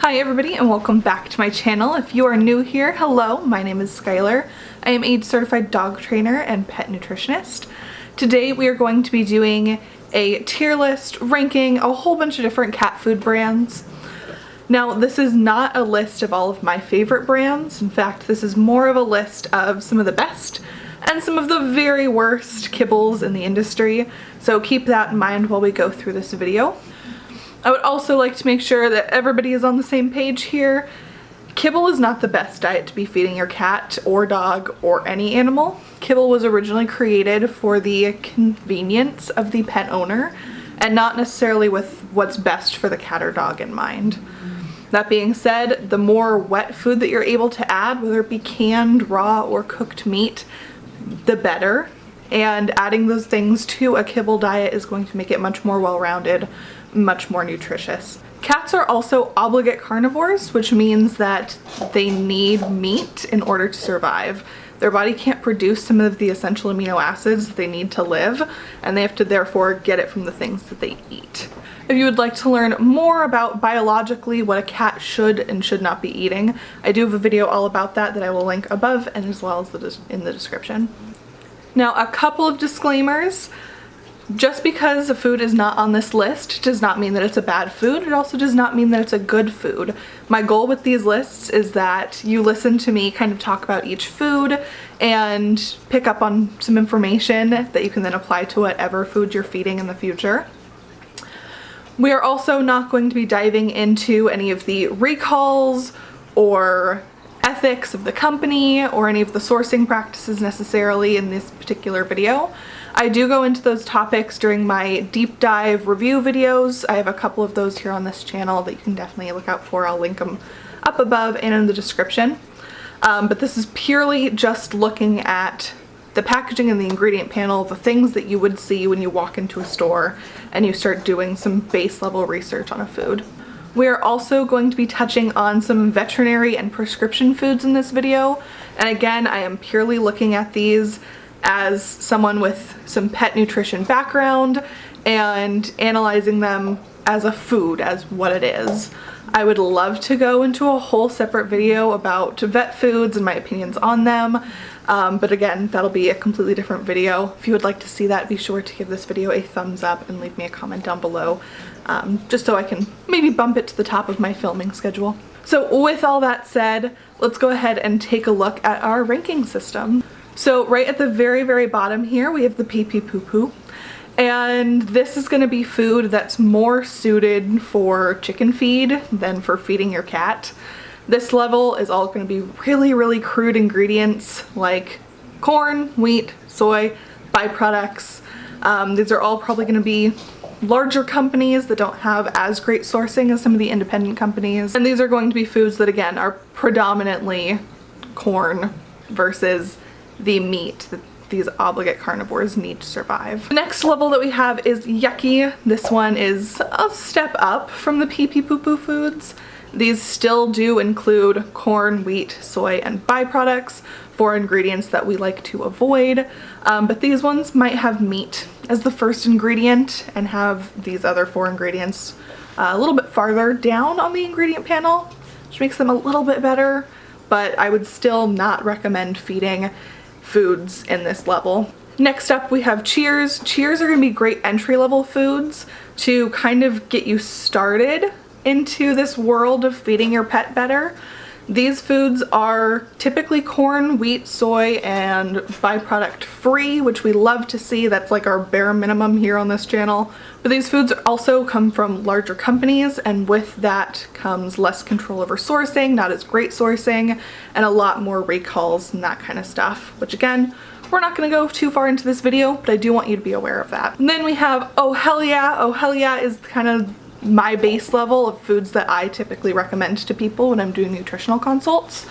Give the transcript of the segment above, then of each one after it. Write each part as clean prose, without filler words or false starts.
Hi everybody and welcome back to my channel. If you are new here, hello, my name is Skylar. I am a certified dog trainer and pet nutritionist. Today we are going to be doing a tier list ranking a whole bunch of different cat food brands. Now this is not a list of all of my favorite brands. In fact, this is more of a list of some of the best and some of the very worst kibbles in the industry. So keep that in mind while we go through this video. I would also like to make sure that everybody is on the same page here. Kibble is not the best diet to be feeding your cat or dog or any animal. Kibble was originally created for the convenience of the pet owner and not necessarily with what's best for the cat or dog in mind. That being said, the more wet food that you're able to add, whether it be canned, raw, or cooked meat, the better. And adding those things to a kibble diet is going to make it much more well-rounded, much more nutritious. Cats are also obligate carnivores, which means that they need meat in order to survive. Their body can't produce some of the essential amino acids that they need to live, and they have to therefore get it from the things that they eat. If you would like to learn more about biologically what a cat should and should not be eating, I do have a video all about that I will link above and as well as in the description. Now, a couple of disclaimers. Just because a food is not on this list does not mean that it's a bad food. It also does not mean that it's a good food. My goal with these lists is that you listen to me kind of talk about each food and pick up on some information that you can then apply to whatever food you're feeding in the future. We are also not going to be diving into any of the recalls or ethics of the company or any of the sourcing practices necessarily in this particular video. I do go into those topics during my deep dive review videos. I have a couple of those here on this channel that you can definitely look out for. I'll link them up above and in the description. But this is purely just looking at the packaging and the ingredient panel, the things that you would see when you walk into a store and you start doing some base level research on a food. We are also going to be touching on some veterinary and prescription foods in this video. And again, I am purely looking at these as someone with some pet nutrition background and analyzing them as a food, as what it is. I would love to go into a whole separate video about vet foods and my opinions on them, but again, that'll be a completely different video. If you would like to see that, be sure to give this video a thumbs up and leave me a comment down below, just so I can maybe bump it to the top of my filming schedule. So with all that said, let's go ahead and take a look at our ranking system. So right at the very, very bottom here, we have the pee pee poo poo. And this is going to be food that's more suited for chicken feed than for feeding your cat. This level is all going to be really, really crude ingredients like corn, wheat, soy, byproducts. These are all probably going to be larger companies that don't have as great sourcing as some of the independent companies. And these are going to be foods that, again, are predominantly corn versus the meat that these obligate carnivores need to survive. The next level that we have is yucky. This one is a step up from the pee pee poo poo foods. These still do include corn, wheat, soy, and byproducts, 4 ingredients that we like to avoid, but these ones might have meat as the first ingredient and have these other 4 ingredients a little bit farther down on the ingredient panel, which makes them a little bit better, but I would still not recommend feeding foods in this level. Next up we have Cheers. Cheers are going to be great entry-level foods to kind of get you started into this world of feeding your pet better. These foods are typically corn, wheat, soy, and byproduct free, which we love to see. That's like our bare minimum here on this channel. But these foods also come from larger companies, and with that comes less control over sourcing, not as great sourcing, and a lot more recalls and that kind of stuff, which again, we're not going to go too far into this video, but I do want you to be aware of that. And then we have Oh Hell Yeah. Oh Hell Yeah is kind of my base level of foods that I typically recommend to people when I'm doing nutritional consults.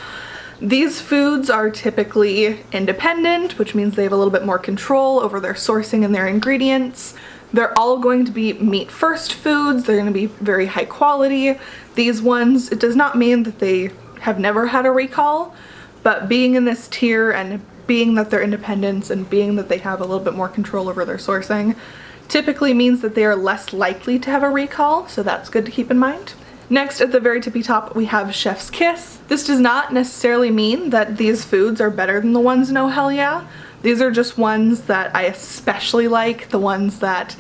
These foods are typically independent, which means they have a little bit more control over their sourcing and their ingredients. They're all going to be meat first foods. They're going to be very high quality. These ones, it does not mean that they have never had a recall, but being in this tier and being that they're independent and being that they have a little bit more control over their sourcing typically means that they are less likely to have a recall, so that's good to keep in mind. Next, at the very tippy top, we have Chef's Kiss. This does not necessarily mean that these foods are better than the ones in Oh Hell Yeah. These are just ones that I especially like, the ones that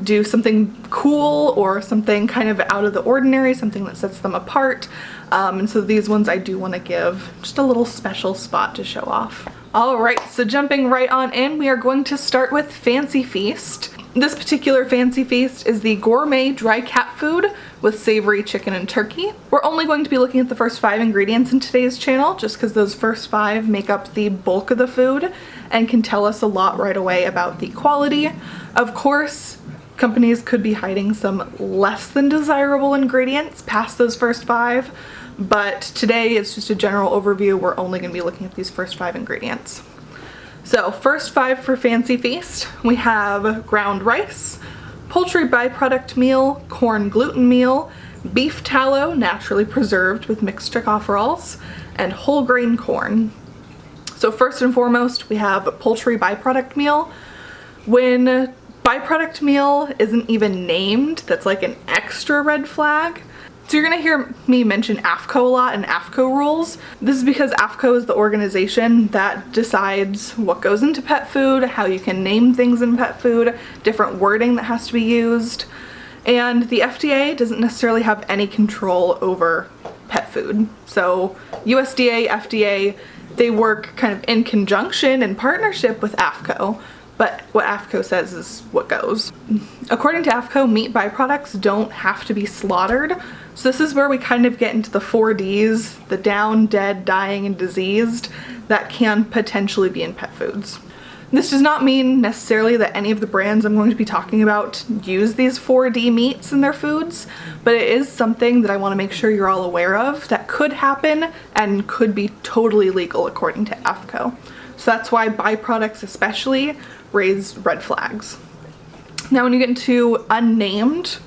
do something cool or something kind of out of the ordinary, something that sets them apart. And so these ones I do want to give just a little special spot to show off. Alright, so jumping right on in, we are going to start with Fancy Feast. This particular Fancy Feast is the gourmet dry cat food with savory chicken and turkey. We're only going to be looking at the first 5 ingredients in today's channel, just because those first 5 make up the bulk of the food and can tell us a lot right away about the quality. Of course, companies could be hiding some less than desirable ingredients past those first 5, but today it's just a general overview. We're only going to be looking at these first 5 ingredients. So first 5 for Fancy Feast, we have ground rice, poultry byproduct meal, corn gluten meal, beef tallow naturally preserved with mixed tocopherols, and whole grain corn. So first and foremost, we have poultry byproduct meal. When byproduct meal isn't even named, that's like an extra red flag. So you're gonna hear me mention AAFCO a lot and AAFCO rules. This is because AAFCO is the organization that decides what goes into pet food, how you can name things in pet food, different wording that has to be used. And the FDA doesn't necessarily have any control over pet food. So USDA, FDA, they work kind of in conjunction and partnership with AAFCO. But what AAFCO says is what goes. According to AAFCO, meat byproducts don't have to be slaughtered. So this is where we kind of get into the 4 Ds, the down, dead, dying, and diseased, that can potentially be in pet foods. This does not mean necessarily that any of the brands I'm going to be talking about use these 4D meats in their foods, but it is something that I want to make sure you're all aware of that could happen and could be totally legal according to AAFCO. So that's why byproducts especially raise red flags. Now when you get into unnamed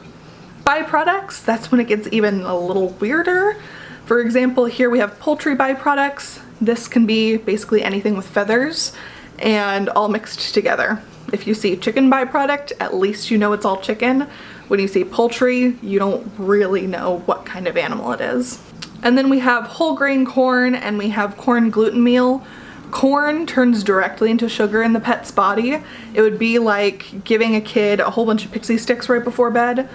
byproducts, that's when it gets even a little weirder. For example, here we have poultry byproducts. This can be basically anything with feathers and all mixed together. If you see chicken byproduct, at least you know it's all chicken. When you see poultry, you don't really know what kind of animal it is. And then we have whole grain corn and we have corn gluten meal. Corn turns directly into sugar in the pet's body. It would be like giving a kid a whole bunch of pixie sticks right before bed.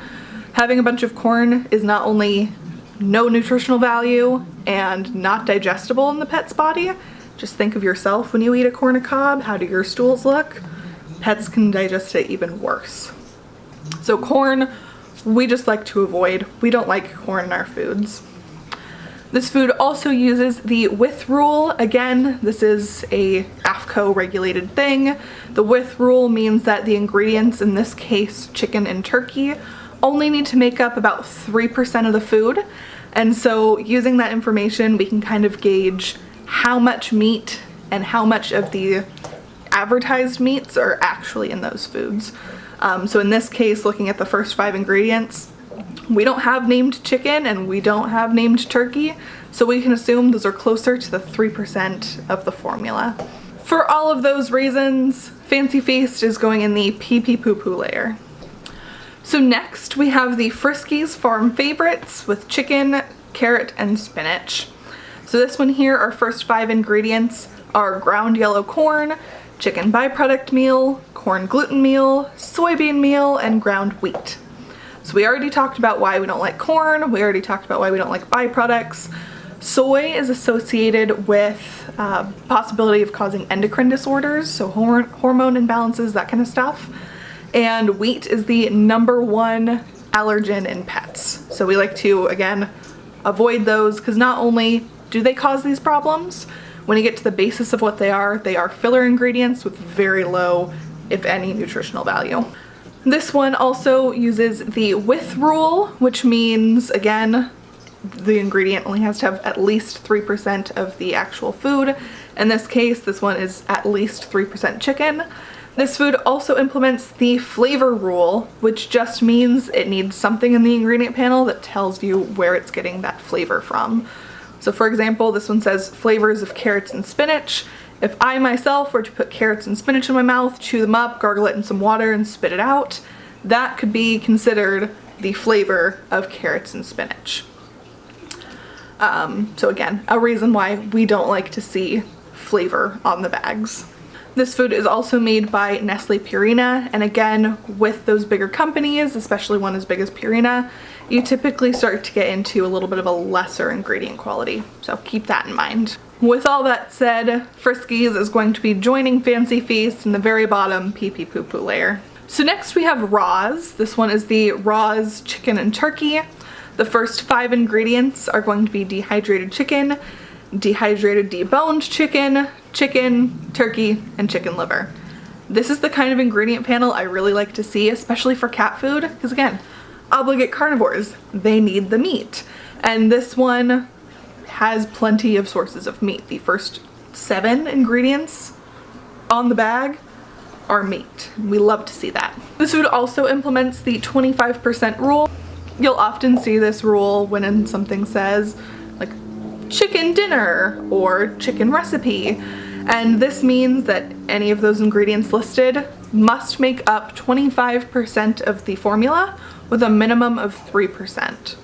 Having a bunch of corn is not only no nutritional value and not digestible in the pet's body. Just think of yourself when you eat a corn on cob. How do your stools look? Pets can digest it even worse. So corn, we just like to avoid. We don't like corn in our foods. This food also uses the with rule. Again, this is a AAFCO regulated thing. The with rule means that the ingredients, in this case chicken and turkey, only need to make up about 3% of the food. And so using that information, we can kind of gauge how much meat and how much of the advertised meats are actually in those foods. So in this case, looking at the first 5 ingredients, we don't have named chicken and we don't have named turkey, so we can assume those are closer to the 3% of the formula. For all of those reasons, Fancy Feast is going in the pee-pee poo-poo layer. So next we have the Friskies Farm Favorites with chicken, carrot, and spinach. So this one here, our first 5 ingredients are ground yellow corn, chicken byproduct meal, corn gluten meal, soybean meal, and ground wheat. So we already talked about why we don't like corn, we already talked about why we don't like byproducts. Soy is associated with possibility of causing endocrine disorders, so hormone imbalances, that kind of stuff. And wheat is the #1 allergen in pets. So we like to, again, avoid those because not only do they cause these problems, when you get to the basis of what they are filler ingredients with very low, if any, nutritional value. This one also uses the with rule, which means, again, the ingredient only has to have at least 3% of the actual food. In this case, this one is at least 3% chicken. This food also implements the flavor rule, which just means it needs something in the ingredient panel that tells you where it's getting that flavor from. So for example, this one says flavors of carrots and spinach. If I myself were to put carrots and spinach in my mouth, chew them up, gargle it in some water, and spit it out, that could be considered the flavor of carrots and spinach. So again, a reason why we don't like to see flavor on the bags. This food is also made by Nestle Purina, and again, with those bigger companies, especially one as big as Purina, you typically start to get into a little bit of a lesser ingredient quality, so keep that in mind. With all that said, Friskies is going to be joining Fancy Feast in the very bottom pee pee poo poo layer. So next we have Rawz. This one is the Rawz chicken and turkey. The first 5 ingredients are going to be dehydrated chicken, dehydrated deboned chicken, chicken, turkey, and chicken liver. This is the kind of ingredient panel I really like to see, especially for cat food, because again, obligate carnivores, they need the meat. And this one has plenty of sources of meat. The first 7 ingredients on the bag are meat. We love to see that. This food also implements the 25% rule. You'll often see this rule when something says like chicken dinner or chicken recipe, and this means that any of those ingredients listed must make up 25% of the formula with a minimum of 3%.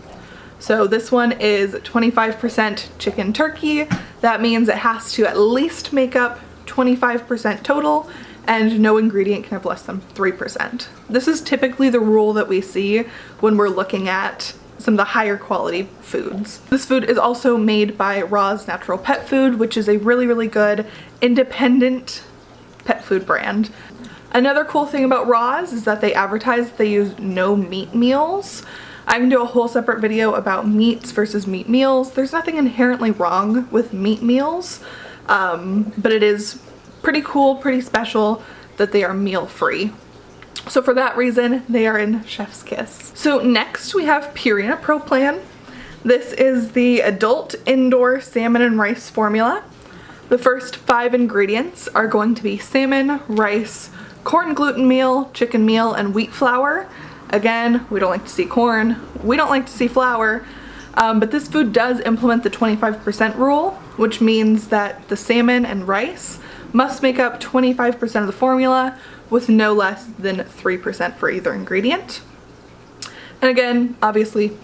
So this one is 25% chicken turkey. That means it has to at least make up 25% total, and no ingredient can have less than 3%. This is typically the rule that we see when we're looking at some of the higher quality foods. This food is also made by Rawz Natural Pet Food, which is a really good independent pet food brand. Another cool thing about Rawz is that they advertise that they use no meat meals. I can do a whole separate video about meats versus meat meals. There's nothing inherently wrong with meat meals, but it is pretty cool, pretty special that they are meal free. So for that reason, they are in chef's kiss. So next we have Purina Pro Plan. This is the adult indoor salmon and rice formula. The first 5 ingredients are going to be salmon, rice, corn gluten meal, chicken meal, and wheat flour. Again, we don't like to see corn, we don't like to see flour, but this food does implement the 25% rule, which means that the salmon and rice must make up 25% of the formula with no less than 3% for either ingredient. And again, obviously,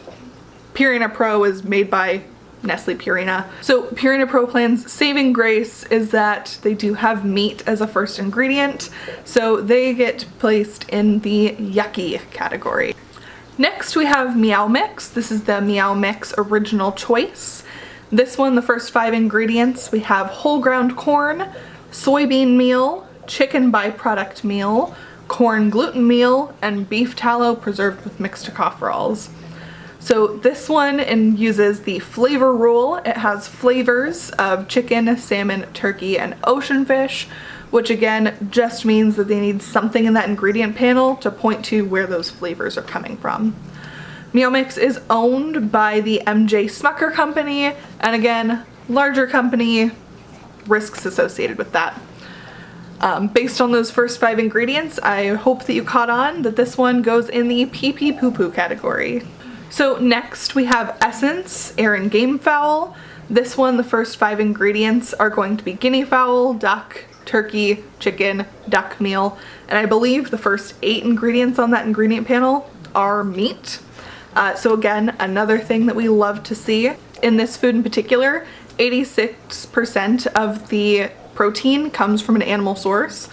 Purina Pro is made by Nestle Purina. So Purina Pro Plan's saving grace is that they do have meat as a first ingredient, so they get placed in the yucky category. Next we have Meow Mix. This is the Meow Mix Original Choice. This one, the first 5 ingredients, we have whole ground corn, soybean meal, chicken byproduct meal, corn gluten meal, and beef tallow preserved with mixed tocopherols. So this one uses the flavor rule. It has flavors of chicken, salmon, turkey, and ocean fish, which again just means that they need something in that ingredient panel to point to where those flavors are coming from. Meow Mix is owned by the M.J. Smucker Company, and again, larger company, risks associated with that. Based on those first 5 ingredients, I hope that you caught on that this one goes in the pee pee poo poo category. So next we have Essence Air and Game Fowl. This one, the first 5 ingredients are going to be guinea fowl, duck, turkey, chicken, duck meal, and I believe the first 8 ingredients on that ingredient panel are meat. So again, another thing that we love to see in this food in particular, 86% of the protein comes from an animal source.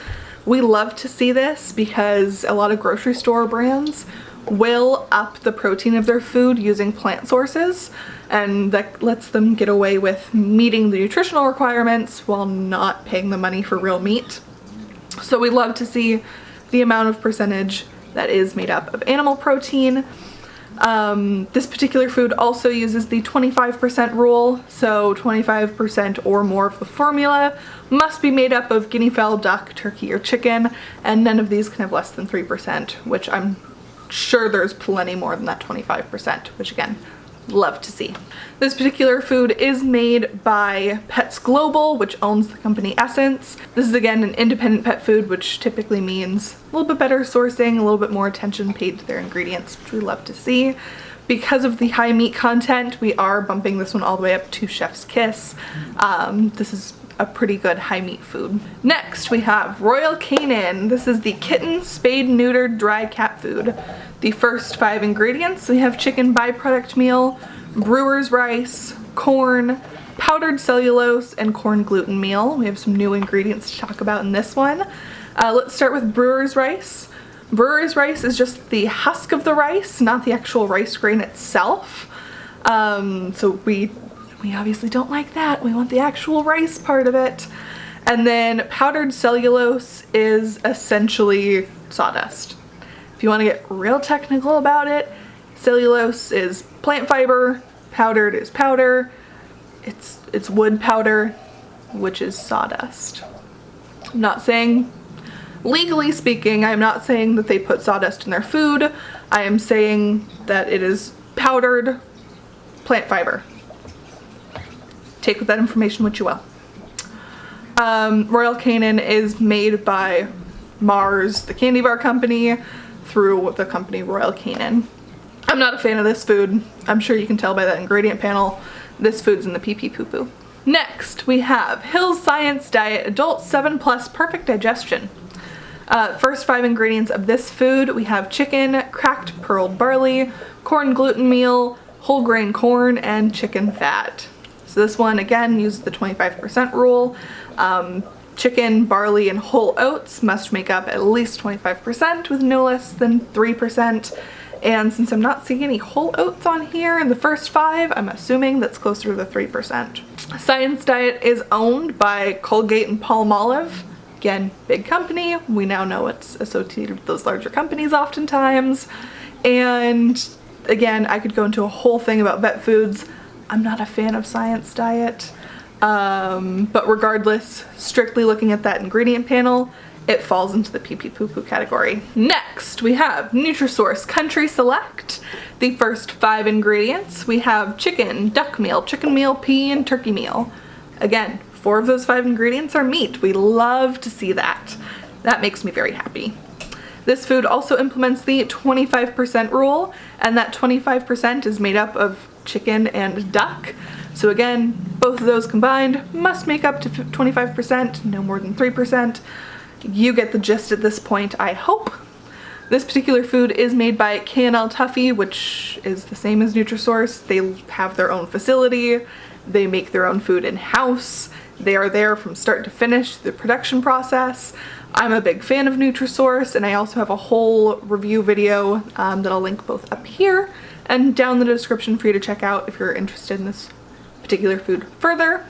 We love to see this because a lot of grocery store brands will up the protein of their food using plant sources, and that lets them get away with meeting the nutritional requirements while not paying the money for real meat. So we love to see the amount of percentage that is made up of animal protein. This particular food also uses the 25% rule, so 25% or more of the formula must be made up of guinea fowl, duck, turkey, or chicken, and none of these can have less than 3%, which I'm sure there's plenty more than that 25%, which again, love to see. This particular food is made by Pets Global, which owns the company Essence. This is again an independent pet food, which typically means a little bit better sourcing, a little bit more attention paid to their ingredients, which we love to see. Because of the high meat content, we are bumping this one all the way up to chef's kiss. This is a pretty good high meat food. Next we have Royal Canin. This is the kitten spayed neutered dry cat food. The first 5 ingredients, we have chicken byproduct meal, brewer's rice, corn, powdered cellulose, and corn gluten meal. We have some new ingredients to talk about in this one. Let's start with brewer's rice. Brewer's rice is just the husk of the rice, not the actual rice grain itself. So we obviously don't like that. We want the actual rice part of it. And then powdered cellulose is essentially sawdust. If you want to get real technical about it, cellulose is plant fiber, powdered is powder, it's wood powder, which is sawdust. I'm not saying, legally speaking, I'm not saying that they put sawdust in their food. I am saying that it is powdered plant fiber. Take with that information what you will. Royal Canin is made by Mars, the candy bar company, through the company Royal Canin. I'm not a fan of this food. I'm sure you can tell by that ingredient panel. This food's in the pee-pee poo-poo. Next, we have Hill's Science Diet Adult 7+ Perfect Digestion. First 5 ingredients of this food, we have chicken, cracked pearled barley, corn gluten meal, whole grain corn, and chicken fat. So this one, again, uses the 25% rule. Chicken, barley, and whole oats must make up at least 25% with no less than 3%. And since I'm not seeing any whole oats on here in the first 5, I'm assuming that's closer to the 3%. Science Diet is owned by Colgate and Palmolive. Again, big company. We now know it's associated with those larger companies oftentimes. And again, I could go into a whole thing about vet foods. I'm not a fan of Science Diet. But regardless, strictly looking at that ingredient panel, it falls into the pee-pee poo-poo category. Next, we have Nutrisource Country Select. The first 5 ingredients, we have chicken, duck meal, chicken meal, pea, and turkey meal. Again, 4 of those 5 ingredients are meat. We love to see that. That makes me very happy. This food also implements the 25% rule, and that 25% is made up of chicken and duck. So again, both of those combined must make up to 25%, no more than 3%. You get the gist at this point, I hope. This particular food is made by Canaan Tuffy, which is the same as Nutrisource. They have their own facility. They make their own food in-house. They are there from start to finish, the production process. I'm a big fan of Nutrisource, and I also have a whole review video that I'll link both up here and down in the description for you to check out if you're interested in this particular food further.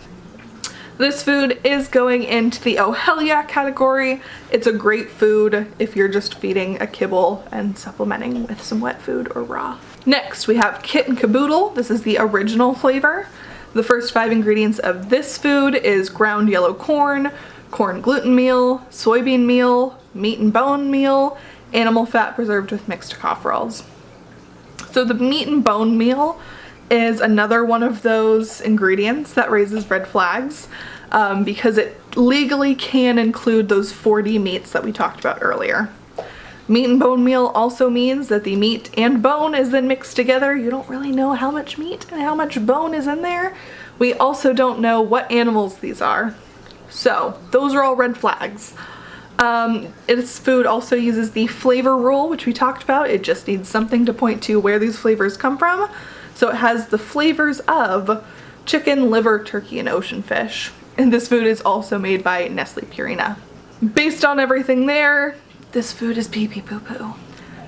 This food is going into the oh hell yeah category. It's a great food if you're just feeding a kibble and supplementing with some wet food or raw. Next, we have Kit and Caboodle. This is the original flavor. The first 5 ingredients of this food is ground yellow corn, corn gluten meal, soybean meal, meat and bone meal, animal fat preserved with mixed cofferals. So the meat and bone meal is another one of those ingredients that raises red flags because it legally can include those 4D meats that we talked about earlier. Meat and bone meal also means that the meat and bone is then mixed together. You don't really know how much meat and how much bone is in there. We also don't know what animals these are. So those are all red flags. This food also uses the flavor rule, which we talked about. It just needs something to point to where these flavors come from. So it has the flavors of chicken, liver, turkey, and ocean fish. And this food is also made by Nestle Purina. Based on everything there, this food is pee-pee poo-poo.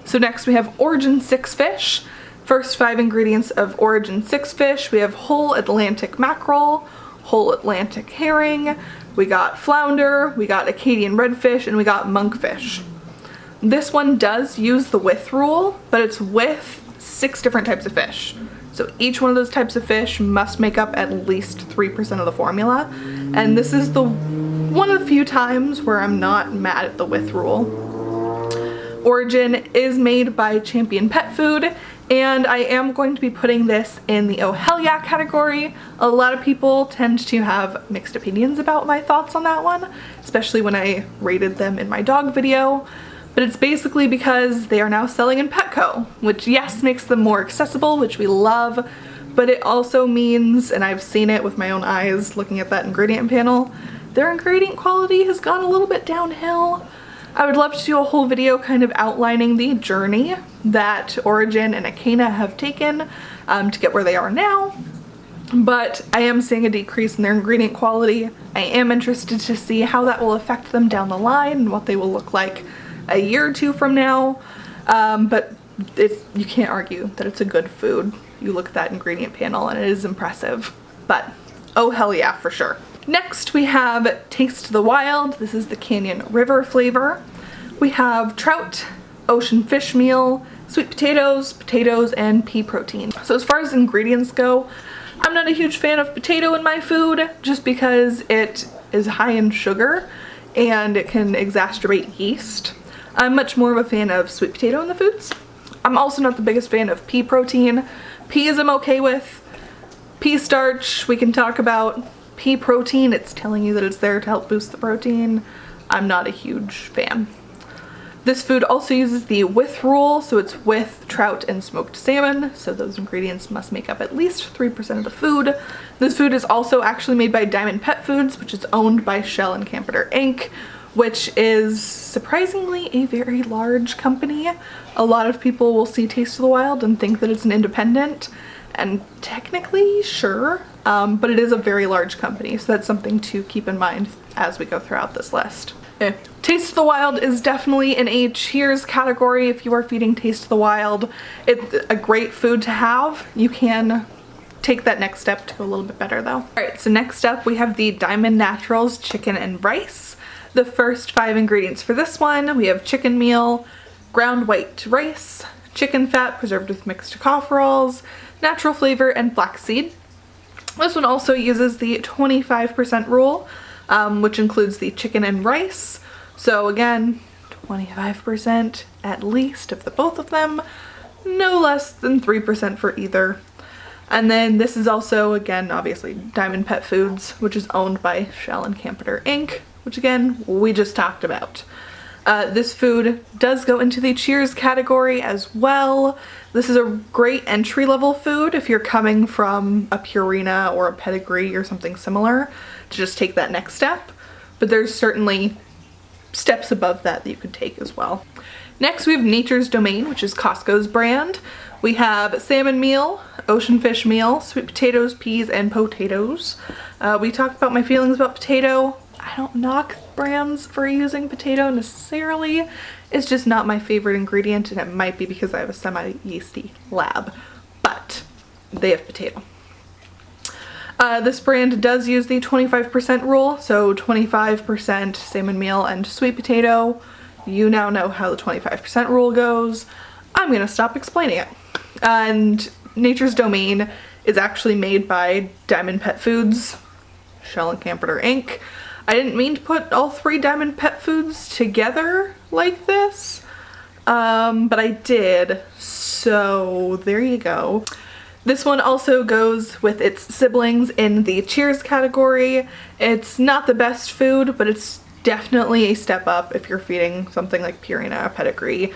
So next we have Orijen 6 fish. First 5 ingredients of Orijen 6 fish, we have whole Atlantic mackerel, whole Atlantic herring, we got flounder, we got Acadian redfish, and we got monkfish. This one does use the with rule, but it's with 6 different types of fish. So each one of those types of fish must make up at least 3% of the formula. And this is the one of the few times where I'm not mad at the with rule. Orijen is made by Champion Pet Food, and I am going to be putting this in the oh hell yeah category. A lot of people tend to have mixed opinions about my thoughts on that one, especially when I rated them in my dog video. But it's basically because they are now selling in Petco, which yes, makes them more accessible, which we love, but it also means, and I've seen it with my own eyes looking at that ingredient panel, their ingredient quality has gone a little bit downhill. I would love to do a whole video kind of outlining the journey that Orijen and Canaan have taken to get where they are now. but I am seeing a decrease in their ingredient quality. I am interested to see how that will affect them down the line and what they will look like a year or two from now. But you can't argue that it's a good food. You look at that ingredient panel and it is impressive. But oh hell yeah, for sure. Next we have Taste the Wild. This is the Canyon River flavor. We have trout, ocean fish meal, sweet potatoes, and pea protein. So as far as ingredients go, I'm not a huge fan of potato in my food just because it is high in sugar and it can exacerbate yeast. I'm much more of a fan of sweet potato in the foods. I'm also not the biggest fan of pea protein. Peas I'm okay with. Pea starch we can talk about. Pea protein, it's telling you that it's there to help boost the protein. I'm not a huge fan. This food also uses the with rule, so it's with trout and smoked salmon, so those ingredients must make up at least 3% of the food. This food is also actually made by Diamond Pet Foods, which is owned by Shell and Caboodle Inc., which is surprisingly a very large company. A lot of people will see Taste of the Wild and think that it's an independent, and technically, sure, but it is a very large company, so that's something to keep in mind as we go throughout this list. Okay. Taste of the Wild is definitely in a cheers category if you are feeding Taste of the Wild. It's a great food to have. You can take that next step to go a little bit better though. Alright, so next up we have the Diamond Naturals chicken and rice. The first 5 ingredients for this one, we have chicken meal, ground white rice, chicken fat preserved with mixed tocopherols, natural flavor, and flaxseed. This one also uses the 25% rule, which includes the chicken and rice. So again, 25% at least of the both of them, no less than 3% for either. And then this is also, again, obviously Diamond Pet Foods, which is owned by Shell and Caboodle Inc., which again, we just talked about. This food does go into the cheers category as well. This is a great entry-level food if you're coming from a Purina or a Pedigree or something similar to just take that next step. But there's certainly steps above that you could take as well. Next we have Nature's Domain, which is Costco's brand. We have salmon meal, ocean fish meal, sweet potatoes, peas, and potatoes. We talked about my feelings about potato. I don't knock brands for using potato necessarily. It's just not my favorite ingredient, and it might be because I have a semi-yeasty lab, but they have potato. This brand does use the 25% rule, so 25% salmon meal and sweet potato. You now know how the 25% rule goes. I'm gonna stop explaining it. And Nature's Domain is actually made by Diamond Pet Foods, Shell and Caboodle Inc. I didn't mean to put all 3 Diamond Pet Foods together like this, but I did, so there you go. This one also goes with its siblings in the cheers category. It's not the best food, but it's definitely a step up if you're feeding something like Purina, Pedigree,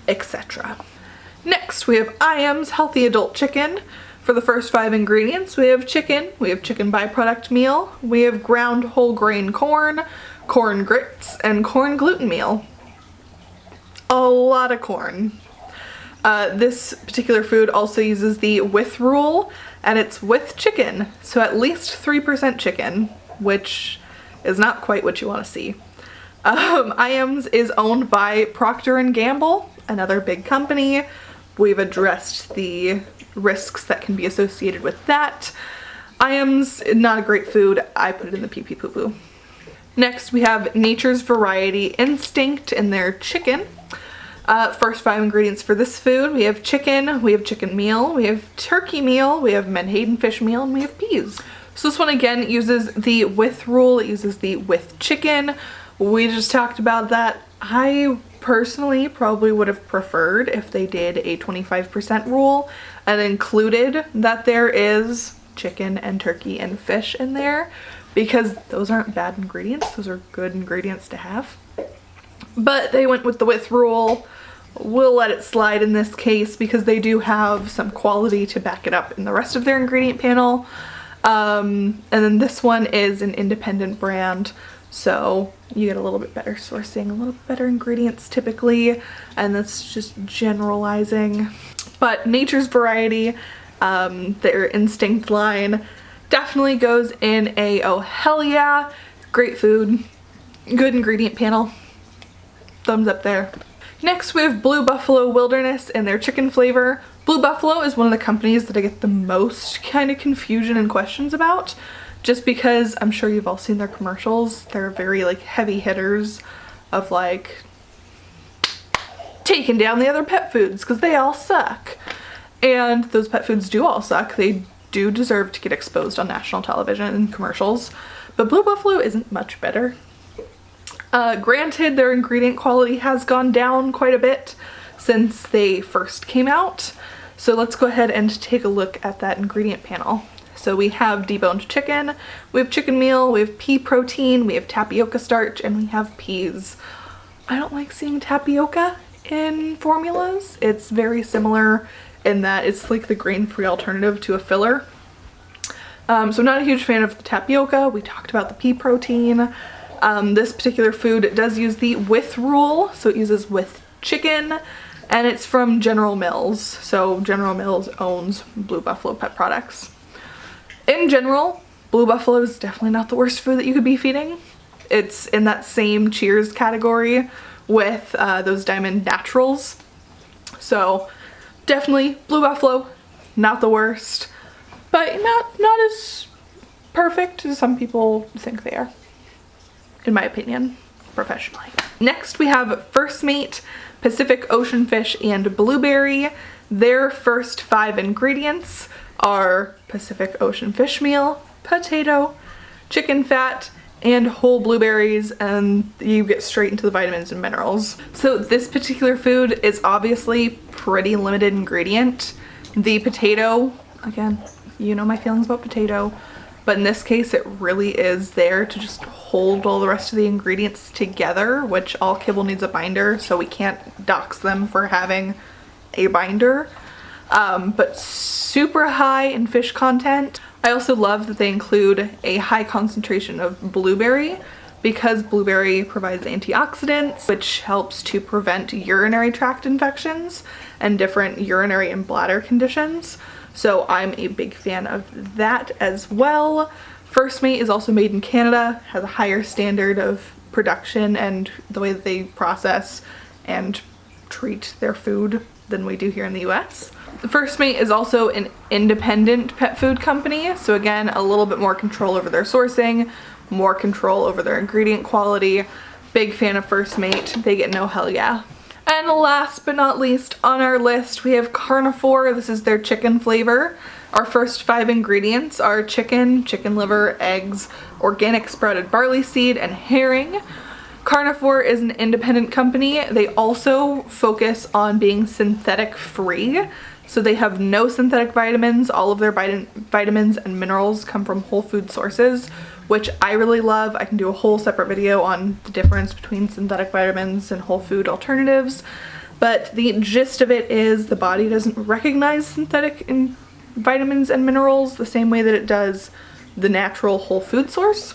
etc. Next, we have IAMS Healthy Adult Chicken. For the first 5 ingredients, we have chicken byproduct meal, we have ground whole grain corn, corn grits, and corn gluten meal. A lot of corn. This particular food also uses the with rule, and it's with chicken, so at least 3% chicken, which is not quite what you want to see. IAMS is owned by Procter & Gamble, another big company. We've addressed the risks that can be associated with that. IAMS, not a great food. I put it in the pee-pee poo-poo. Next, we have Nature's Variety Instinct in their chicken. First 5 ingredients for this food, we have chicken meal, we have turkey meal, we have menhaden fish meal, and we have peas. So this one again uses the with rule, it uses the with chicken. We just talked about that. I personally probably would have preferred if they did a 25% rule and included that there is chicken and turkey and fish in there, because those aren't bad ingredients, those are good ingredients to have. But they went with the with rule. We'll let it slide in this case because they do have some quality to back it up in the rest of their ingredient panel. And then this one is an independent brand, so you get a little bit better sourcing, a little bit better ingredients typically, and that's just generalizing. But Nature's Variety, their Instinct line, Definitely goes in a oh hell yeah, great food, good ingredient panel. Thumbs up there. Next we have Blue Buffalo Wilderness and their chicken flavor. Blue Buffalo is one of the companies that I get the most kind of confusion and questions about, just because I'm sure you've all seen their commercials. They're very like heavy hitters of like taking down the other pet foods because they all suck. And those pet foods do all suck. They do deserve to get exposed on national television and commercials, but Blue Buffalo isn't much better. Granted, their ingredient quality has gone down quite a bit since they first came out. So let's go ahead and take a look at that ingredient panel. So we have deboned chicken, we have chicken meal, we have pea protein, we have tapioca starch, and we have peas. I don't like seeing tapioca in formulas. It's very similar in that it's like the grain-free alternative to a filler. So I'm not a huge fan of the tapioca. We talked about the pea protein. This particular food does use the with rule, so it uses with chicken, and it's from General Mills. So General Mills owns Blue Buffalo pet products. In general, Blue Buffalo is definitely not the worst food that you could be feeding. It's in that same Cheers category with those Diamond Naturals. So definitely Blue Buffalo, not the worst, but not as perfect as some people think they are, in my opinion, professionally. Next we have FirstMate, Pacific Ocean Fish, and Blueberry. Their first 5 ingredients are Pacific Ocean Fish Meal, potato, chicken fat, and whole blueberries, and you get straight into the vitamins and minerals. So this particular food is obviously pretty limited ingredient. The potato, again, you know my feelings about potato, but in this case it really is there to just hold all the rest of the ingredients together, which all kibble needs a binder, so we can't dox them for having a binder. But super high in fish content. I also love that they include a high concentration of blueberry, because blueberry provides antioxidants, which helps to prevent urinary tract infections and different urinary and bladder conditions. So I'm a big fan of that as well. FirstMate is also made in Canada, has a higher standard of production and the way that they process and treat their food than we do here in the US. FirstMate is also an independent pet food company, so again, a little bit more control over their sourcing, more control over their ingredient quality. Big fan of FirstMate. They get no hell yeah. And last but not least on our list, we have Carnivore. This is their chicken flavor. Our first 5 ingredients are chicken, chicken liver, eggs, organic sprouted barley seed, and herring. Carnivore is an independent company. They also focus on being synthetic free. So they have no synthetic vitamins. All of their vitamins and minerals come from whole food sources, which I really love. I can do a whole separate video on the difference between synthetic vitamins and whole food alternatives. But the gist of it is the body doesn't recognize synthetic vitamins and minerals the same way that it does the natural whole food source.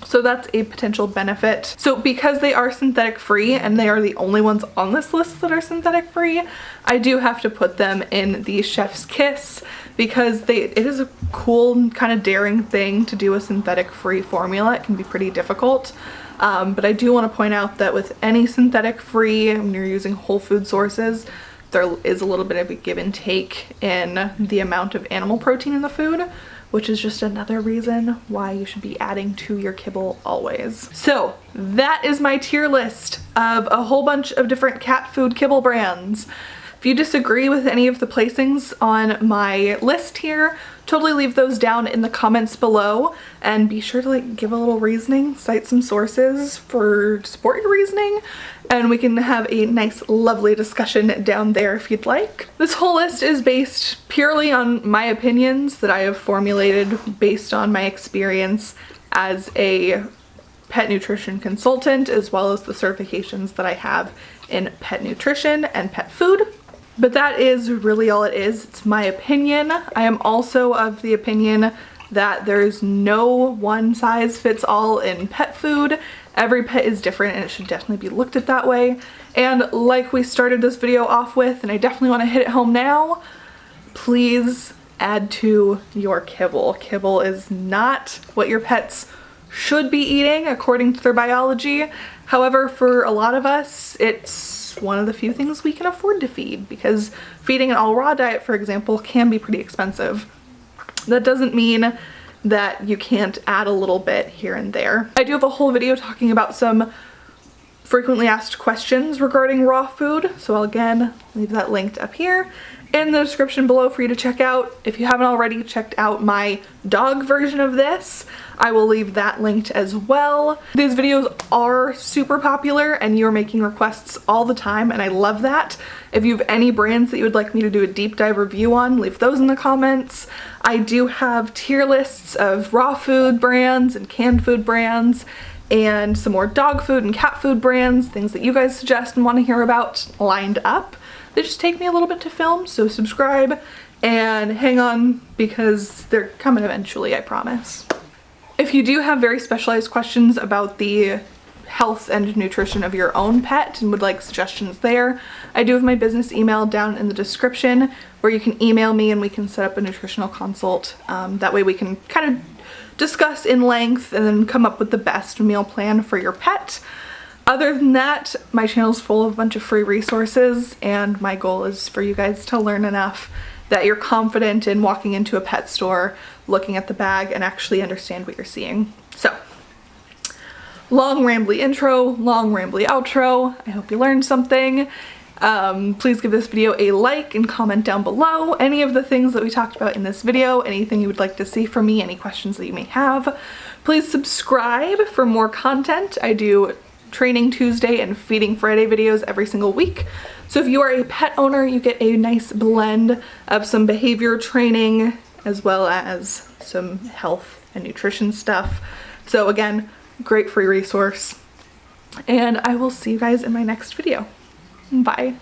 So that's a potential benefit. So because they are synthetic free, and they are the only ones on this list that are synthetic free, I do have to put them in the chef's kiss, because it is a cool kind of daring thing to do a synthetic free formula. It can be pretty difficult. But I do want to point out that with any synthetic free, when you're using whole food sources, there is a little bit of a give and take in the amount of animal protein in the food, which is just another reason why you should be adding to your kibble always. So that is my tier list of a whole bunch of different cat food kibble brands. If you disagree with any of the placings on my list here, totally leave those down in the comments below, and be sure to give a little reasoning, cite some sources for support your reasoning, and we can have a nice lovely discussion down there if you'd like. This whole list is based purely on my opinions that I have formulated based on my experience as a pet nutrition consultant, as well as the certifications that I have in pet nutrition and pet food. But that is really all it is. It's my opinion. I am also of the opinion that there's no one size fits all in pet food. Every pet is different, and it should definitely be looked at that way. And like we started this video off with, and I definitely want to hit it home now, please add to your kibble. Kibble is not what your pets should be eating according to their biology. However, for a lot of us, it's one of the few things we can afford to feed, because feeding an all raw diet, for example, can be pretty expensive. That doesn't mean that you can't add a little bit here and there. I do have a whole video talking about some frequently asked questions regarding raw food, so I'll again leave that linked up here in the description below for you to check out. If you haven't already checked out my dog version of this, I will leave that linked as well. These videos are super popular and you're making requests all the time, and I love that. If you have any brands that you would like me to do a deep dive review on, leave those in the comments. I do have tier lists of raw food brands and canned food brands, and some more dog food and cat food brands, things that you guys suggest and want to hear about lined up. They just take me a little bit to film, so subscribe and hang on because they're coming eventually, I promise. If you do have very specialized questions about the health and nutrition of your own pet and would like suggestions there, I do have my business email down in the description where you can email me and we can set up a nutritional consult. That way we can kind of discuss in length and then come up with the best meal plan for your pet. Other than that, my channel is full of a bunch of free resources, and my goal is for you guys to learn enough that you're confident in walking into a pet store, looking at the bag, and actually understand what you're seeing. So, long rambly intro, long rambly outro. I hope you learned something. Please give this video a like and comment down below any of the things that we talked about in this video, anything you would like to see from me, any questions that you may have. Please subscribe for more content. I do Training Tuesday and Feeding Friday videos every single week. So if you are a pet owner, you get a nice blend of some behavior training as well as some health and nutrition stuff. So again, great free resource. And I will see you guys in my next video. Bye.